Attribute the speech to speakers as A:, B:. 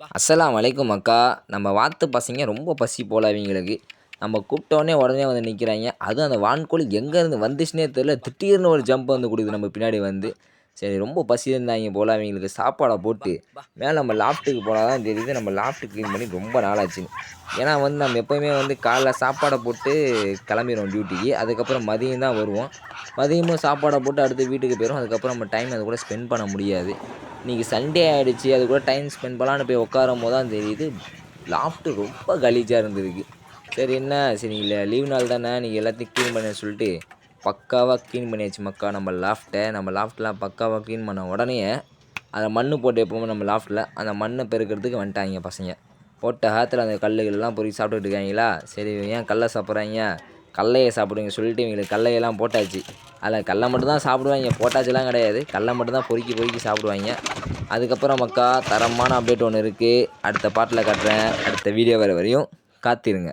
A: அஸ்ஸலாமு அலைக்கும் அக்கா. நம்ம வாத்து பசங்க ரொம்ப பசி போல இவங்களுக்கு. நம்ம கூப்பிட்டோனே உடனே வந்து நிற்கிறாங்க. அதுவும் அந்த வான்கோழி எங்கேருந்து வந்துச்சுன்னே தெரியல. திடீர்னு ஒரு ஜம்ப் வந்து கொடுக்குது நம்ம பின்னாடி வந்து. சரி ரொம்ப பசி இருந்தாங்க போல அவங்களுக்கு சாப்பாடை போட்டு மேலே நம்ம லாஃப்ட்டுக்கு போனால் தான் தெரியுது. நம்ம லாஃப்ட்டு க்ளீன் பண்ணி ரொம்ப நாளாச்சுன்னு. ஏன்னா வந்து நம்ம எப்போயுமே வந்து காலைல சாப்பாடை போட்டு கிளம்பிடுவோம் டியூட்டிக்கு. அதுக்கப்புறம் மதியம் தான் வருவோம். மதியமும் சாப்பாடை போட்டு அடுத்து வீட்டுக்கு போயிடும். அதுக்கப்புறம் நம்ம டைம் அது கூட ஸ்பெண்ட் பண்ண முடியாது. இன்றைக்கி சண்டே ஆகிடுச்சு. அது கூட டைம் ஸ்பெண்ட் பண்ணலான்னு போய் உட்காரும் போது தான் தெரியுது லாஃப்ட்டு ரொம்ப கலீஜாக இருந்திருக்கு. சரி என்ன சரி இல்லை லீவ் நாள் தானே நீங்கள் எல்லாத்தையும் க்ளீன் பண்ண சொல்லிட்டு பக்காவாக க்ளீன் பண்ணியாச்சு மக்கா. நம்ம லாஃப்ட்லாம் பக்காவாக க்ளீன் பண்ண உடனே அதை மண் போட்டு எப்போவுமே நம்ம லாஃப்ட்டில் அந்த மண்ணை பெருக்கிறதுக்கு வந்துட்டாங்க பசங்க. போட்ட ஆற்றுல அந்த கல்லுகளெல்லாம் பொறுக்கி சாப்பிட்டுட்டு இருக்காங்களா. சரி ஏன் கல்லை சாப்பிட்றாங்க, கடலையை சாப்பிடுங்க சொல்லிட்டு இவங்களுக்கு கடலையெல்லாம் போட்டாச்சு. அதில் கடல மட்டும் தான் சாப்பிடுவாங்க, போட்டாச்சுலாம் கிடையாது. கடல மட்டும் தான் பொறுக்கி பொறுக்கி சாப்பிடுவாங்க. அதுக்கப்புறம் மக்கா தரமான அப்டேட் ஒன்று இருக்குது. அடுத்த பாட்டில் காட்டுறேன். அடுத்த வீடியோ வர வரையும் காத்திருங்க.